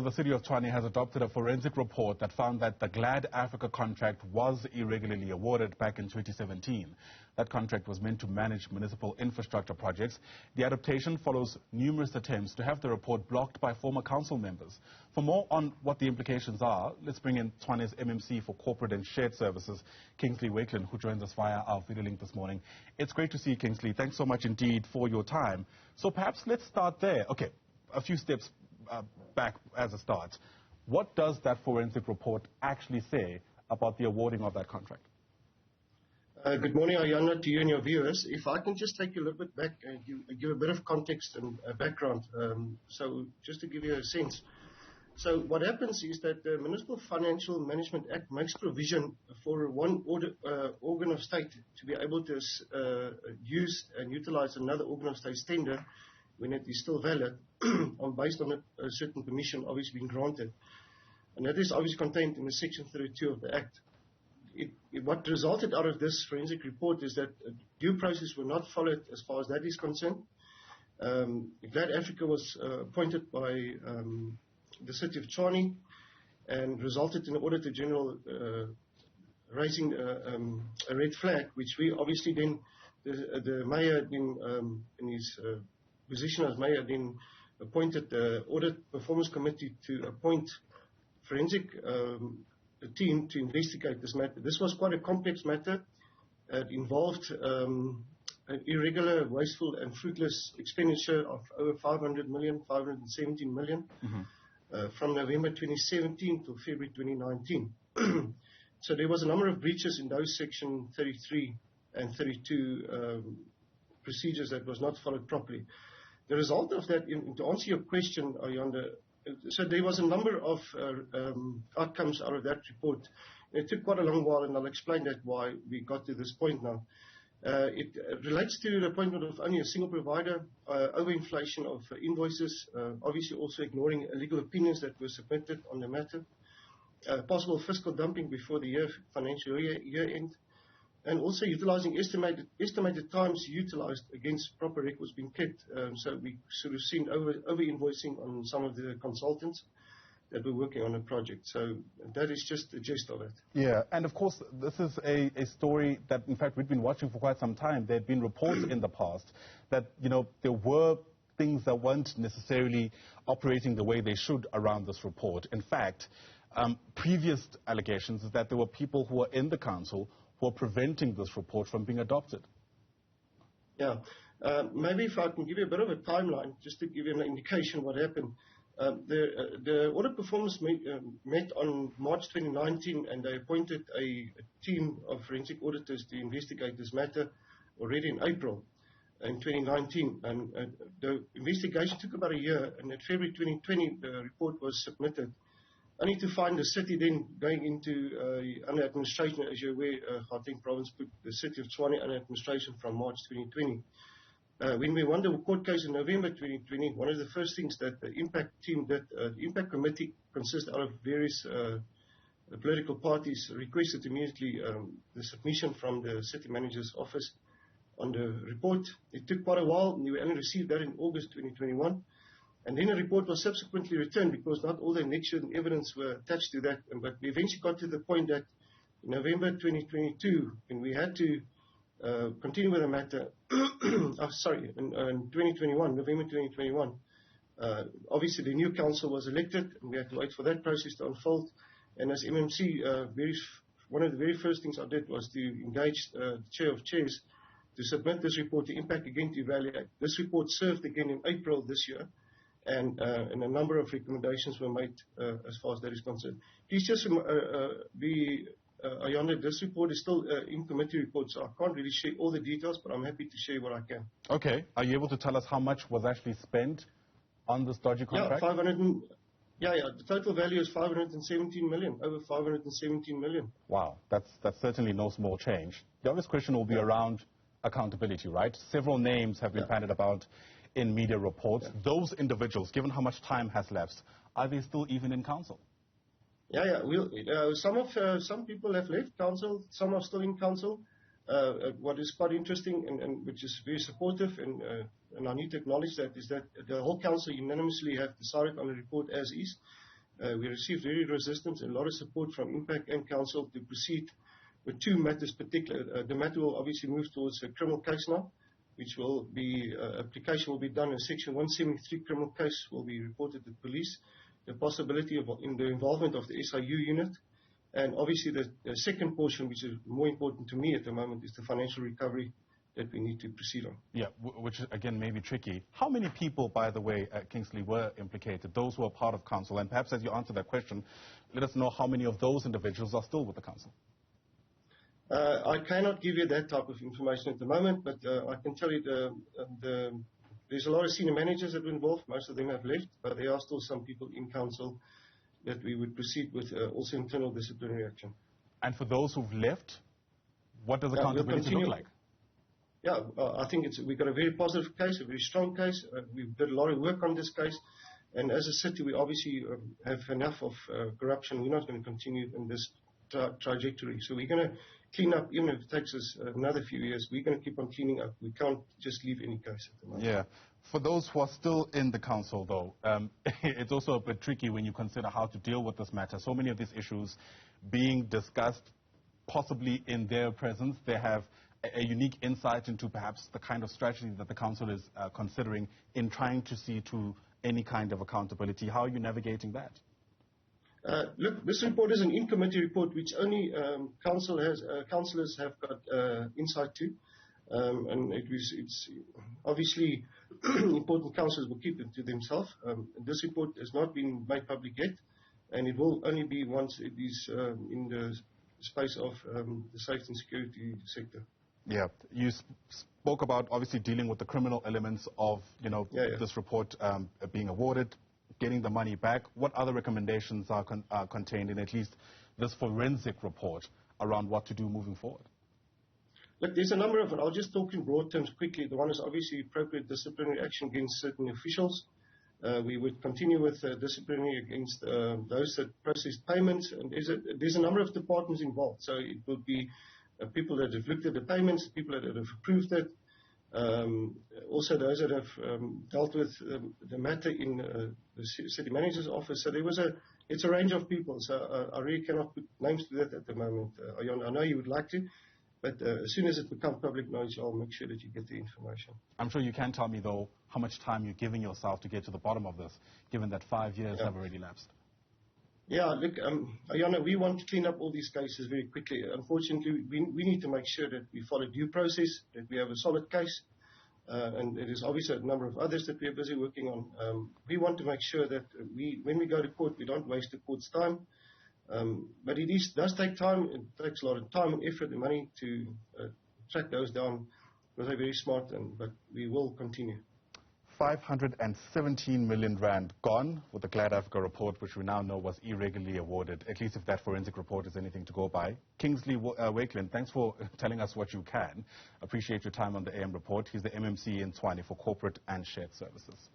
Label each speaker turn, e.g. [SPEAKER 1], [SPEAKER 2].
[SPEAKER 1] Well, the City of Tshwane has adopted a forensic report that found that the GladAfrica contract was irregularly awarded back in 2017. That contract was meant to manage municipal infrastructure projects. The adaptation follows numerous attempts to have the report blocked by former council members. For more on what the implications are, let's bring in Tshwane's MMC for Corporate and Shared Services, Kingsley Wakelin, who joins us via our video link this morning. It's great to see you, Kingsley. Thanks so much indeed for your time. So perhaps let's start there. Okay, a few steps back as a start. What does that forensic report actually say about the awarding of that contract?
[SPEAKER 2] Good morning, Ayana, to you and your viewers. If I can just take you a little bit back and give a bit of context and background. So just to give you a sense. So what happens is that the Municipal Financial Management Act makes provision for one organ of state to be able to use and utilize another organ of state's tender when it is still valid, based on a certain permission obviously being granted. And that is obviously contained in the Section 32 of the Act. What resulted out of this forensic report is that due process were not followed as far as that is concerned. GladAfrica was appointed by the City of Tshwane and resulted in the Auditor General raising a red flag, which we obviously then, the Mayor then, in his position as Mayor, then appointed the Audit Performance Committee to appoint forensic a team to investigate this matter. This was quite a complex matter. It involved an irregular, wasteful and fruitless expenditure of over 500 million, 517 million, from November 2017 to February 2019. So there was a number of breaches in those Section 33 and 32 procedures that was not followed properly. The result of that, to answer your question, Ayanda, so there was a number of outcomes out of that report. It took quite a long while, and I'll explain that why we got to this point now. It relates to the appointment of only a single provider, overinflation of invoices, obviously also ignoring legal opinions that were submitted on the matter, possible fiscal dumping before the financial year end, and also utilizing estimated times utilized against proper records being kept. So we sort of seen over-invoicing on some of the consultants that were working on the project. So that is just the gist of it.
[SPEAKER 1] Yeah, and of course, this is a story that, in fact, we've been watching for quite some time. There had been reports in the past that, you know, there were things that weren't necessarily operating the way they should around this report. In fact, previous allegations is that there were people who were in the council who are preventing this report from being adopted.
[SPEAKER 2] Yeah, maybe if I can give you a bit of a timeline, just to give you an indication what happened. The audit performance met on March 2019, and they appointed a team of forensic auditors to investigate this matter already in April in 2019. And the investigation took about a year, and in February 2020, the report was submitted. Only to find the city then going into under administration. As you're aware, Gauteng province put the City of Tshwane under administration from March 2020. When we won the court case in November 2020, one of the first things that the impact team did, the impact committee consists out of various political parties, requested immediately the submission from the city manager's office on the report. It took quite a while, and we only received that in August 2021. And then a report was subsequently returned because not all the annexures and evidence were attached to that. But we eventually got to the point that in November 2022, when we had to continue with the matter, in 2021, November 2021, obviously the new council was elected, and we had to wait for that process to unfold. And as MMC, one of the very first things I did was to engage the Chair of Chairs to submit this report to impact again to evaluate. This report served again in April this year. And a number of recommendations were made as far as that is concerned. Please just be Ayanda, this report is still in committee report, so I can't really share all the details, but I'm happy to share what I can.
[SPEAKER 1] Okay. Are you able to tell us how much was actually spent on this dodgy contract?
[SPEAKER 2] Yeah, the total value is 517 million, over 517 million.
[SPEAKER 1] Wow, that's certainly no small change. The obvious question will be around accountability, right? Several names have been bandied about in media reports. Those individuals, given how much time has lapsed, are they still even in council? Some people have left council, some are still in council. What is quite interesting and which is very supportive, and I need to acknowledge that, is that the whole council unanimously have decided on the report as is.
[SPEAKER 2] We received very resistance and a lot of support from Impact and Council to proceed with two matters particular. The matter will obviously move towards a criminal case now, which will be, application will be done in Section 173 criminal case, will be reported to police. The possibility of in the involvement of the SIU unit. And obviously the second portion, which is more important to me at the moment, is the financial recovery that we need to proceed on.
[SPEAKER 1] Yeah, which again may be tricky. How many people, by the way, Kingsley, were implicated, those who are part of council? And perhaps as you answer that question, let us know how many of those individuals are still with the council.
[SPEAKER 2] I cannot give you that type of information at the moment, but I can tell you there's a lot of senior managers that were involved. Most of them have left, but there are still some people in council that we would proceed with also internal disciplinary action.
[SPEAKER 1] And for those who've left, what does accountability look like?
[SPEAKER 2] Yeah, I think we've got a very positive case, a very strong case. We've done a lot of work on this case. And as a city, we obviously have enough of corruption. We're not going to continue in this trajectory. So we're going to clean up, even if it takes us another few years. We're going to keep on cleaning up. We can't just leave any case at the moment.
[SPEAKER 1] Yeah. For those who are still in the council, though, it's also a bit tricky when you consider how to deal with this matter. So many of these issues being discussed, possibly in their presence. They have a unique insight into perhaps the kind of strategy that the council is considering in trying to see to any kind of accountability. How are you navigating that?
[SPEAKER 2] Look, this report is an in-committee report which only councillors have got insight to. And it's obviously important councillors will keep it to themselves. This report has not been made public yet, and it will only be once it is in the space of the safety and security sector.
[SPEAKER 1] Yeah, you spoke about obviously dealing with the criminal elements of, this report being awarded, getting the money back. What other recommendations are contained in at least this forensic report around what to do moving forward?
[SPEAKER 2] Look, there's a number of it. I'll just talk in broad terms quickly. The one is obviously appropriate disciplinary action against certain officials. We would continue with disciplinary against those that process payments. And there's a number of departments involved. So it would be people that have looked at the payments, people that have approved it, also those that have dealt with the matter in the city manager's office. So it's a range of people. So I really cannot put names to that at the moment. I know you would like to. But as soon as it becomes public knowledge, I'll make sure that you get the information.
[SPEAKER 1] I'm sure you can tell me, though, how much time you're giving yourself to get to the bottom of this, given that 5 years have already lapsed. Yeah,
[SPEAKER 2] look, Ayana, we want to clean up all these cases very quickly. Unfortunately, we need to make sure that we follow due process, that we have a solid case. And it is obviously a number of others that we are busy working on. We want to make sure that when we go to court, we don't waste the court's time. But it does take time. It takes a lot of time and effort and money to track those down because they're very smart, but we will continue.
[SPEAKER 1] 517 million rand gone with the GladAfrica report, which we now know was irregularly awarded, at least if that forensic report is anything to go by. Kingsley Wakelin, thanks for telling us what you can. Appreciate your time on the AM report. He's the MMC in Tshwane for corporate and shared services.